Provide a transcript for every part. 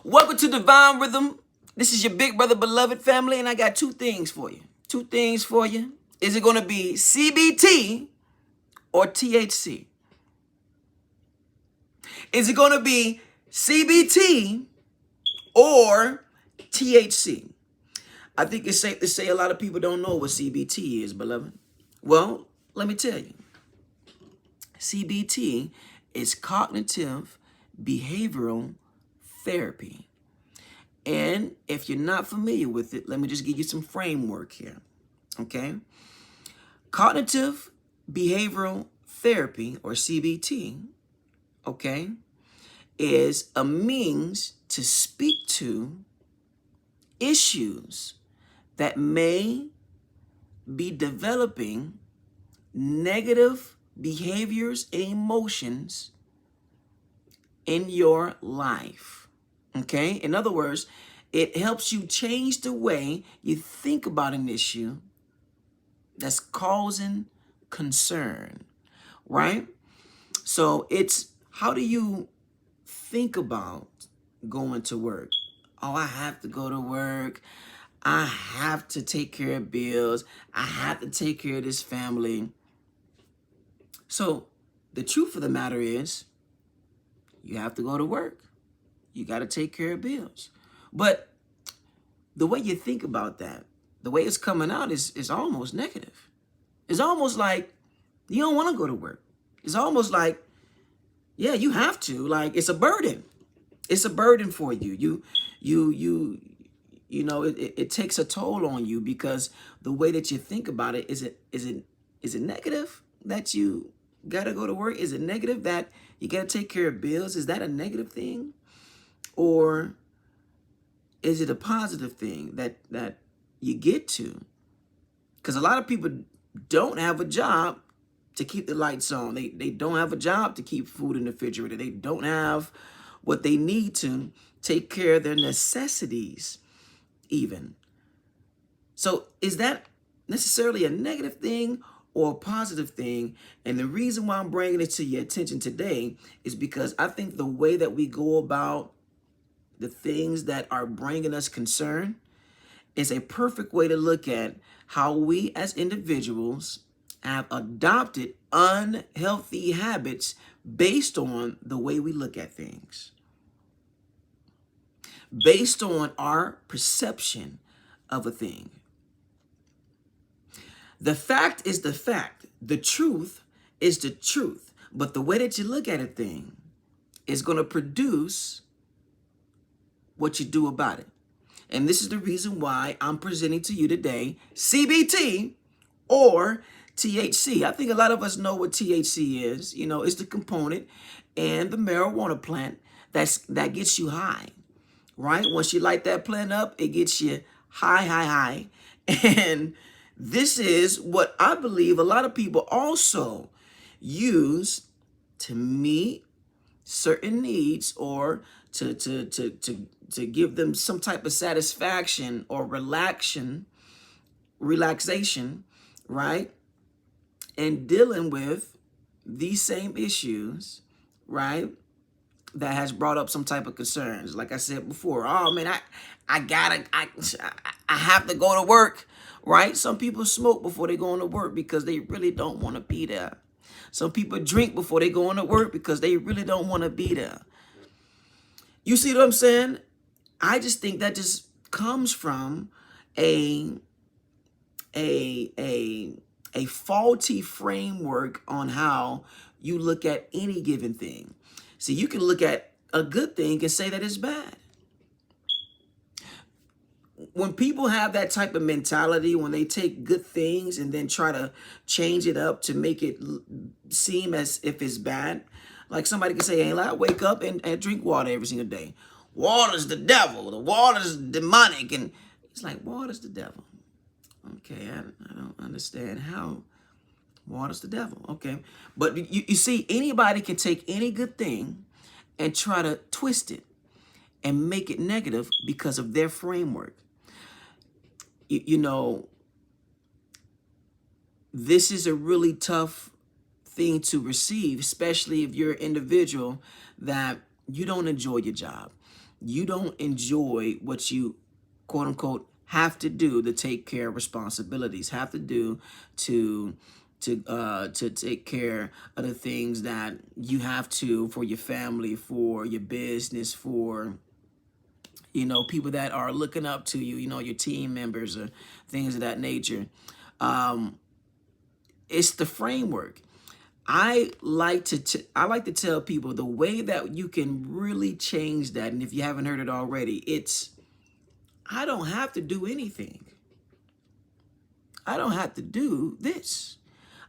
Welcome to Divine Rhythm. This is your big brother, beloved family, and I got two things for you. Two things for you. Is it going to be CBT or THC? Is it going to be CBT or THC? I think it's safe to say a lot of people don't know what CBT is, beloved. Well, let me tell you. CBT is cognitive behavioral therapy. And if you're not familiar with it, let me just give you some framework here. Okay? Cognitive behavioral therapy, or CBT, okay, is a means to speak to issues that may be developing negative behaviors and emotions in your life. Okay? In other words, it helps you change the way you think about an issue that's causing concern, right? So it's, how do you think about going to work? Oh, I have to go to work. I have to take care of bills. I have to take care of this family. So the truth of the matter is, you have to go to work. You got to take care of bills. But the way you think about that, the way it's coming out is almost negative. It's almost like you don't want to go to work. It's almost like, yeah, you have to. Like, it's a burden. It's a burden for you. You know, it takes a toll on you because the way that you think about it, is it negative that you got to go to work? Is it negative that you got to take care of bills? Is that a negative thing? Or is it a positive thing that you get to? Because a lot of people don't have a job to keep the lights on. They don't have a job to keep food in the refrigerator. They don't have what they need to take care of their necessities even. So is that necessarily a negative thing or a positive thing? And the reason why I'm bringing it to your attention today is because I think the way that we go about the things that are bringing us concern is a perfect way to look at how we as individuals have adopted unhealthy habits based on the way we look at things, based on our perception of a thing. The fact is the fact. The truth is the truth. But the way that you look at a thing is going to produce what you do about it. And this is the reason why I'm presenting to you today CBT or THC. I think a lot of us know what THC is. You know, it's the component and the marijuana plant that gets you high, right? Once you light that plant up, it gets you high. And this is what I believe a lot of people also use to meet certain needs or to give them some type of satisfaction or relaxation, right? And dealing with these same issues, right? That has brought up some type of concerns. Like I said before, oh man, I have to go to work, right? Some people smoke before they go into work because they really don't want to be there. Some people drink before they go into work because they really don't want to be there. You see what I'm saying? I just think that just comes from a faulty framework on how you look at any given thing. See, you can look at a good thing and say that it's bad. When people have that type of mentality, when they take good things and then try to change it up to make it seem as if it's bad, like somebody can say, hey, I wake up and drink water every single day. Water's the devil. The water's demonic. And it's like, water's the devil. Okay, I don't understand how water's the devil. Okay, but you see, anybody can take any good thing and try to twist it and make it negative because of their framework. You know, this is a really tough thing to receive, especially if you're an individual that you don't enjoy your job. you don't enjoy what you, quote unquote, have to do to take care of responsibilities, have to do to take care of the things that you have to for your family, for your business, for, you know, people that are looking up to you, you know, your team members or things of that nature. It's the framework. I like to tell people the way that you can really change that, and if you haven't heard it already, it's I don't have to do anything. I don't have to do this.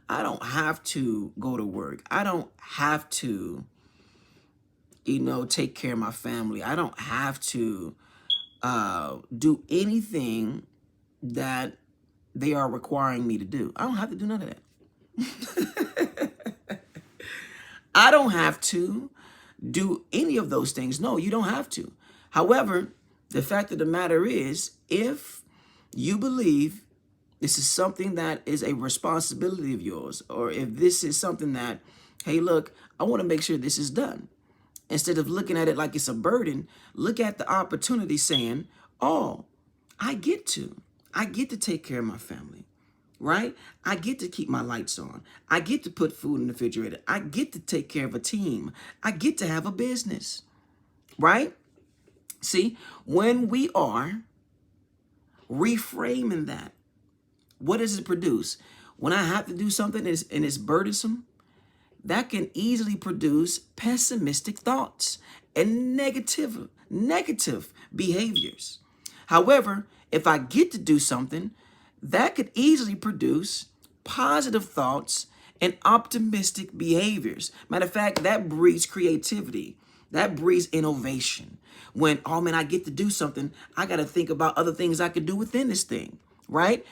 I don't have to go to work. I don't have to, you know, take care of my family. I don't have to do anything that they are requiring me to do. I don't have to do none of that. I don't have to do any of those things. No, you don't have to. However, the fact of the matter is, if you believe this is something that is a responsibility of yours, or if this is something that, hey, look, I want to make sure this is done. Instead of looking at it like it's a burden, look at the opportunity saying, oh, I get to take care of my family, right? I get to keep my lights on. I get to put food in the refrigerator. I get to take care of a team. I get to have a business, right? See, when we are reframing that, what does it produce? When I have to do something and it's burdensome, that can easily produce pessimistic thoughts and negative behaviors. However, if I get to do something, that could easily produce positive thoughts and optimistic behaviors. Matter of fact, that breeds creativity. That breeds innovation. When, oh man, I get to do something, I got to think about other things I could do within this thing, right?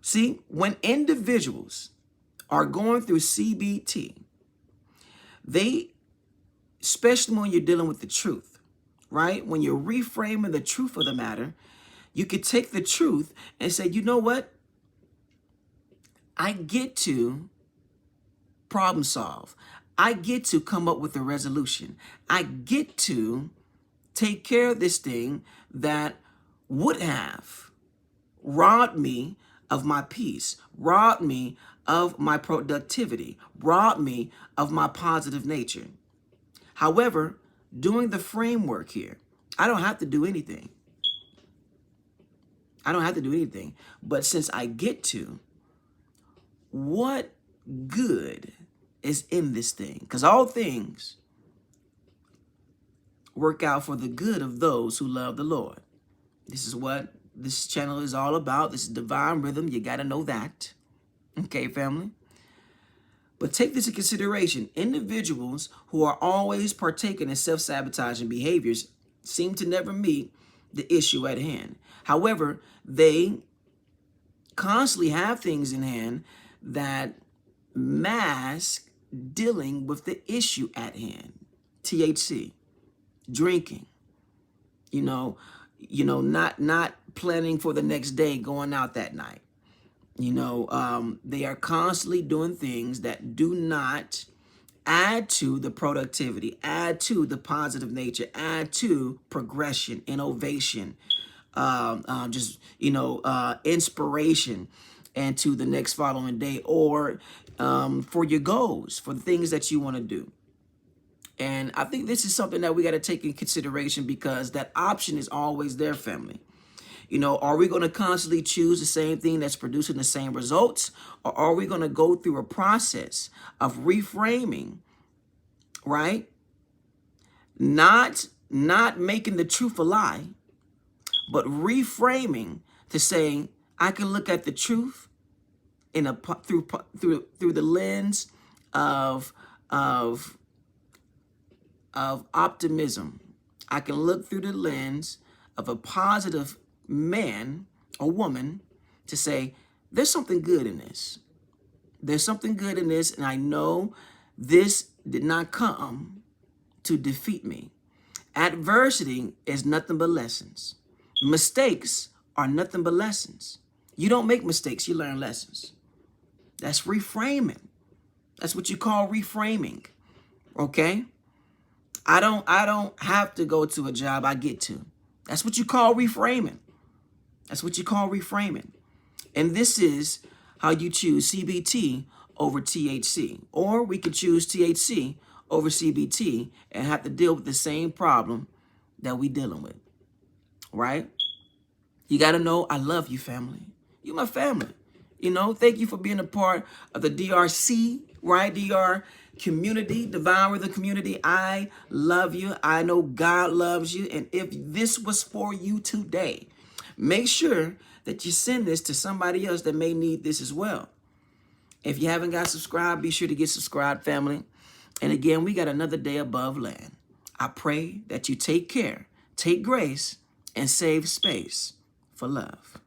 See, when individuals are going through CBT, they, especially when you're dealing with the truth, right? When you're reframing the truth of the matter, you could take the truth and say, you know what? I get to problem solve. I get to come up with a resolution. I get to take care of this thing that would have robbed me of my peace, robbed me of my productivity, robbed me of my positive nature. However, doing the framework here, I don't have to do anything. I don't have to do anything. But since I get to, what good is in this thing? Because all things work out for the good of those who love the Lord. This is what this channel is all about. This is divine rhythm. You got to know that. Okay, family? But take this into consideration. Individuals who are always partaking in self-sabotaging behaviors seem to never meet the issue at hand. However, they constantly have things in hand that mask dealing with the issue at hand. THC, drinking, not planning for the next day, going out that night. They are constantly doing things that do not add to the productivity, add to the positive nature, add to progression, innovation, inspiration, and to the next following day, or for your goals, for the things that you want to do. And I think this is something that we got to take in consideration, because that option is always there, family. Are we going to constantly choose the same thing that's producing the same results? Or are we going to go through a process of reframing, right? Not making the truth a lie, but reframing to saying, I can look at the truth through the lens of optimism. I can look through the lens of a positive man or woman to say, there's something good in this. There's something good in this, and I know this did not come to defeat me. Adversity is nothing but lessons. Mistakes are nothing but lessons. You don't make mistakes, you learn lessons. That's reframing. That's what you call reframing, okay? I don't have to go to a job, I get to. That's what you call reframing. That's what you call reframing. And this is how you choose CBT over THC. Or we could choose THC over CBT and have to deal with the same problem that we dealing with, right? You got to know I love you, family. You my family. You know, thank you for being a part of the DRC, right? DR community, Devour the community. I love you. I know God loves you. And if this was for you today, make sure that you send this to somebody else that may need this as well. If you haven't got subscribed, be sure to get subscribed, family. And again, we got another day above land. I pray that you take care, take grace, and save space for love.